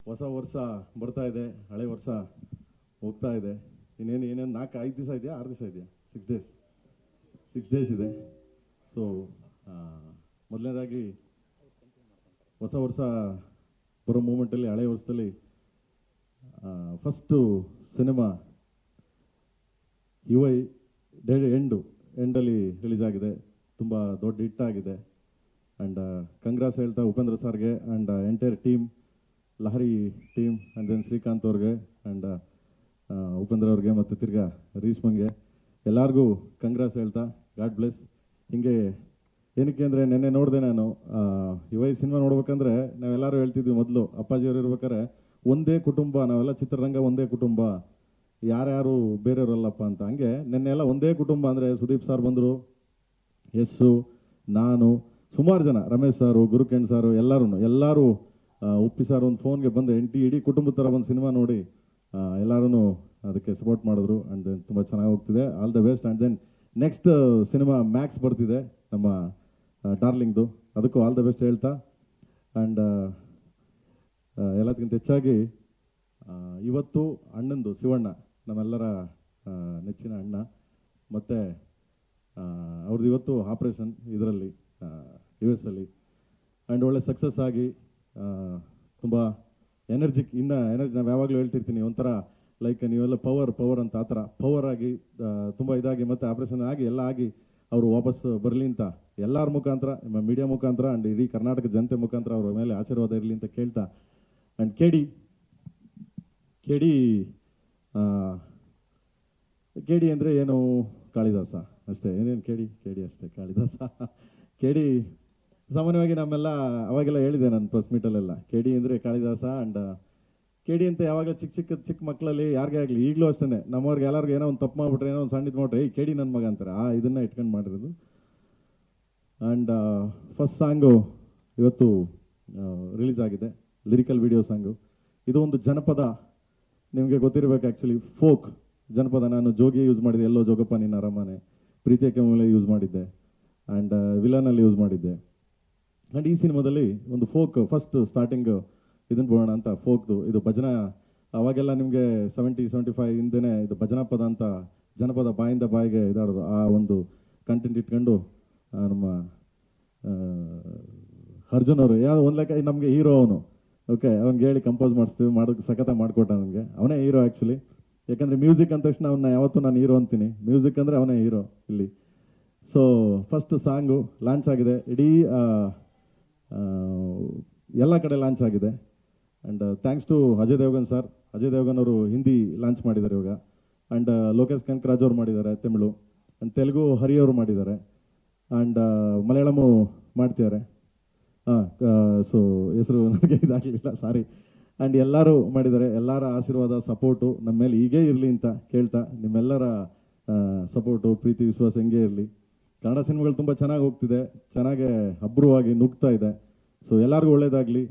ಹೊಸ ವರ್ಷ ಬರ್ತಾ ಇದೆ, ಹಳೆ ವರ್ಷ ಹೋಗ್ತಾ ಇದೆ. ಏನೇನು 4-5 ದಿವಸ ಇದೆಯಾ, 6 ದಿವಸ ಇದೆಯಾ? 6 ಡೇಸ್ ಇದೆ. ಸೊ ಮೊದಲನೇದಾಗಿ ಹೊಸ ವರ್ಷ ಬರೋ ಮೂಮೆಂಟಲ್ಲಿ, ಹಳೆ ವರ್ಷದಲ್ಲಿ ಫಸ್ಟು ಸಿನಿಮಾ ಯುವೈ ಎಂಡಲ್ಲಿ ರಿಲೀಸ್ ಆಗಿದೆ. ತುಂಬ ದೊಡ್ಡ ಹಿಟ್ ಆಗಿದೆ. ಆ್ಯಂಡ್ ಕಂಗ್ರಾಸ್ ಹೇಳ್ತಾ ಉಪೇಂದ್ರ ಸರ್ಗೆ and entire team, Lahari team, and then Srikanth ಅವ್ರಿಗೆ ಆ್ಯಂಡ್ ಉಪೇಂದ್ರ ಅವ್ರಿಗೆ ಮತ್ತು ತಿರ್ಗಾ ರೀಶ್ಮಂಗೆ ಎಲ್ಲರಿಗೂ ಕಂಗ್ರಾಸ್ ಹೇಳ್ತಾ ಗಾಡ್ ಬ್ಲೆಸ್. ಹಿಂಗೆ ಏನಕ್ಕೆ ಅಂದರೆ ನೆನ್ನೆ ನೋಡಿದೆ ನಾನು ಯುವೈ ಸಿನಿಮಾ ನೋಡ್ಬೇಕಂದ್ರೆ ನಾವೆಲ್ಲರೂ ಹೇಳ್ತಿದ್ವಿ ಮೊದಲು ಅಪ್ಪಾಜಿಯವರು ಇರ್ಬೇಕಾದ್ರೆ ಒಂದೇ ಕುಟುಂಬ, ನಾವೆಲ್ಲ ಚಿತ್ರರಂಗ ಒಂದೇ ಕುಟುಂಬ, ಯಾರ್ಯಾರು ಬೇರೆಯವರಲ್ಲಪ್ಪ ಅಂತ. ಹಂಗೆ ನೆನ್ನೆ ಎಲ್ಲ ಒಂದೇ ಕುಟುಂಬ ಅಂದರೆ ಸುದೀಪ್ ಸರ್ ಬಂದರು, ಯಸ್ಸು, ನಾನು, ಸುಮಾರು ಜನ, ರಮೇಶ್ ಸಾರು, ಗುರುಕಿರಣ್ ಸಾರು, ಎಲ್ಲರೂ ಉಪ್ಪಿ ಸಾರ್ ಒಂದು ಫೋನ್ಗೆ ಬಂದು ಇಡೀ ಕುಟುಂಬದ ಥರ ಒಂದು ಸಿನಿಮಾ ನೋಡಿ ಎಲ್ಲರೂ ಅದಕ್ಕೆ ಸಪೋರ್ಟ್ ಮಾಡಿದ್ರು. ಆ್ಯಂಡ್ ದೆನ್ ತುಂಬ ಚೆನ್ನಾಗಿ ಹೋಗ್ತಿದೆ. All the best. And then next cinema Max ಬರ್ತಿದೆ ನಮ್ಮ ಡಾರ್ಲಿಂಗ್ದು, ಅದಕ್ಕೂ ಆಲ್ ದ ಬೆಸ್ಟ್ ಹೇಳ್ತಾ. ಆ್ಯಂಡ್ ಎಲ್ಲದಕ್ಕಿಂತ ಹೆಚ್ಚಾಗಿ ಇವತ್ತು ಅಣ್ಣಂದು, ಶಿವಣ್ಣ, ನಮ್ಮೆಲ್ಲರ ನೆಚ್ಚಿನ ಅಣ್ಣ, ಮತ್ತು ಅವ್ರದ್ದು ಇವತ್ತು ಆಪ್ರೇಷನ್ ಇದರಲ್ಲಿ US ಅಲ್ಲಿ. ಆ್ಯಂಡ್ ಒಳ್ಳೆ ಸಕ್ಸಸ್ ಆಗಿ ತುಂಬ ಎನರ್ಜಿ ನಾವು ಯಾವಾಗಲೂ ಹೇಳ್ತಿರ್ತೀನಿ, ಒಂಥರ ಲೈಕ್ ನೀವೆಲ್ಲ ಪವರ್ ಅಂತ, ಆ ಥರ ಪವರ್ ಆಗಿ ತುಂಬ ಇದಾಗಿ ಮತ್ತು ಆಪ್ರೇಷನ್ ಆಗಿ ಎಲ್ಲ ಆಗಿ ಅವರು ವಾಪಸ್ ಬರಲಿ ಅಂತ ಎಲ್ಲರ ಮುಖಾಂತರ, ನಿಮ್ಮ ಮೀಡಿಯಾ ಮುಖಾಂತರ ಆ್ಯಂಡ್ ಇಡೀ ಕರ್ನಾಟಕ ಜನತೆ ಮುಖಾಂತರ ಅವ್ರ ಮೇಲೆ ಆಶೀರ್ವಾದ ಇರಲಿ ಅಂತ ಕೇಳ್ತಾ. ಆ್ಯಂಡ್ ಕೆಡಿ ಅಂದರೆ ಏನು, ಕಾಳಿದಾಸ ಅಷ್ಟೇ, ಏನೇನು ಕೆಡಿ ಅಷ್ಟೇ, ಕಾಳಿದಾಸ. ಕೆಡಿ ಸಾಮಾನ್ಯವಾಗಿ ನಮ್ಮೆಲ್ಲ ಅವಾಗೆಲ್ಲ ಹೇಳಿದೆ ನಾನು ಪ್ರೆಸ್ ಮೀಟಲ್ಲೆಲ್ಲ, ಕೆಡಿ ಅಂದರೆ ಕಾಳಿದಾಸ. ಆ್ಯಂಡ್ ಕೆಡಿ ಅಂತ ಯಾವಾಗ ಚಿಕ್ಕ ಮಕ್ಕಳಲ್ಲಿ ಯಾರಿಗೇ ಆಗಲಿ, ಈಗಲೂ ಅಷ್ಟೇ, ನಮ್ಮವ್ರಿಗೆ ಎಲ್ಲರಿಗೂ ಏನೋ ಒಂದು ತಪ್ಪು ಮಾಡಿಬಿಟ್ರೆ, ಏನೋ ಒಂದು ಸಣ್ಣ ಇದು ಮಾಡಿದ್ರೆ ಕೆಡಿ ನನ್ನ ಮಗ ಅಂತಾರೆ. ಇದನ್ನು ಇಟ್ಕೊಂಡು ಮಾಡಿರೋದು. ಆ್ಯಂಡ್ ಫಸ್ಟ್ ಸಾಂಗು ಇವತ್ತು ರಿಲೀಸ್ ಆಗಿದೆ, ಲಿರಿಕಲ್ ವಿಡಿಯೋ ಸಾಂಗು. ಇದು ಒಂದು ಜನಪದ, ನಿಮಗೆ ಗೊತ್ತಿರಬೇಕು ಆ್ಯಕ್ಚುಲಿ, ಫೋಕ್ ಜನಪದ. ನಾನು ಜೋಗಿ ಯೂಸ್ ಮಾಡಿದ್ದೆ, ಎಲ್ಲೋ ಜೋಗಪ್ಪ ನಿನ್ನ ಅರಮನೆ, ಪ್ರೀತಿಯ ಮೇಲೆ ಯೂಸ್ ಮಾಡಿದ್ದೆ, ಆ್ಯಂಡ್ ವಿಲನಲ್ಲಿ ಯೂಸ್ ಮಾಡಿದ್ದೆ. ಆ್ಯಂಡ್ ಈ ಸಿನಿಮಾದಲ್ಲಿ ಒಂದು ಫೋಕ್ ಫಸ್ಟ್ ಸ್ಟಾರ್ಟಿಂಗ್ ಇದನ್ನು ಬಿಡೋಣ ಅಂತ, ಫೋಕ್ದು ಇದು ಭಜನಾ. ಅವಾಗೆಲ್ಲ ನಿಮಗೆ 70-75 ಹಿಂದೆನೇ ಇದು ಭಜನಾ ಪದ ಅಂತ, ಜನಪದ ಬಾಯಿಂದ ಬಾಯಿಗೆ ಇದಾಡೋದು. ಆ ಒಂದು ಕಂಟೆಂಟ್ ಇಟ್ಕೊಂಡು ನಮ್ಮ ಅರ್ಜುನ್ ಅವರು ಒಂದು ಲೆಕ್ಕ ನಮಗೆ ಹೀರೋ ಅವನು. ಓಕೆ, ಅವ್ನಿಗೆ ಹೇಳಿ ಕಂಪೋಸ್ ಮಾಡಿಸ್ತೀವಿ, ಮಾಡೋಕ್ಕೆ ಸಖತ್ತಾಗಿ ಮಾಡಿಕೊಟ್ಟ ನನಗೆ. ಅವನೇ ಹೀರೋ ಆ್ಯಕ್ಚುಲಿ. ಯಾಕಂದರೆ ಮ್ಯೂಸಿಕ್ ಅಂದ ತಕ್ಷಣ ಅವನ್ನ ಯಾವತ್ತೂ ನಾನು ಹೀರೋ ಅಂತೀನಿ, ಮ್ಯೂಸಿಕ್ ಅಂದರೆ ಅವನೇ ಹೀರೋ ಇಲ್ಲಿ. ಸೊ ಫಸ್ಟ್ ಸಾಂಗು ಲಾಂಚ್ ಆಗಿದೆ, ಇಡೀ ಎಲ್ಲ ಕಡೆ ಲಾಂಚ್ ಆಗಿದೆ. And thanks to Ajay Devgan sir. Ajay Devgan ಅವರು ಹಿಂದಿ ಲಾಂಚ್ ಮಾಡಿದ್ದಾರೆ ಇವಾಗ. ಆ್ಯಂಡ್ ಲೋಕೇಶ್ ಕನಕರಾಜ್ ಅವರು ಮಾಡಿದ್ದಾರೆ ತಮಿಳು, ಆ್ಯಂಡ್ ತೆಲುಗು ಹರಿ ಅವರು ಮಾಡಿದ್ದಾರೆ, ಆ್ಯಂಡ್ ಮಲಯಾಳಮು ಮಾಡ್ತಿದ್ದಾರೆ. ಸೊ ಹೆಸರು ನನಗೆ ಇದಾಗಲಿಲ್ಲ, ಸಾರಿ. ಆ್ಯಂಡ್ ಎಲ್ಲರೂ ಮಾಡಿದ್ದಾರೆ. ಎಲ್ಲರ ಆಶೀರ್ವಾದ, ಸಪೋರ್ಟು ನಮ್ಮ ಮೇಲೆ ಹೀಗೇ ಇರಲಿ ಅಂತ ಕೇಳ್ತಾ, ನಿಮ್ಮೆಲ್ಲರ ಸಪೋರ್ಟು, ಪ್ರೀತಿ, ವಿಶ್ವಾಸ ಹೆಂಗೆ ಇರಲಿ. ಕನ್ನಡ ಸಿನಿಮಾಗಳು ತುಂಬ ಚೆನ್ನಾಗಿ ಹೋಗ್ತಿದೆ, ಚೆನ್ನಾಗೇ ಅಬ್ರವಾಗಿ ನುಗ್ತಾ ಇದೆ. ಸೊ ಎಲ್ಲರಿಗೂ ಒಳ್ಳೇದಾಗಲಿ.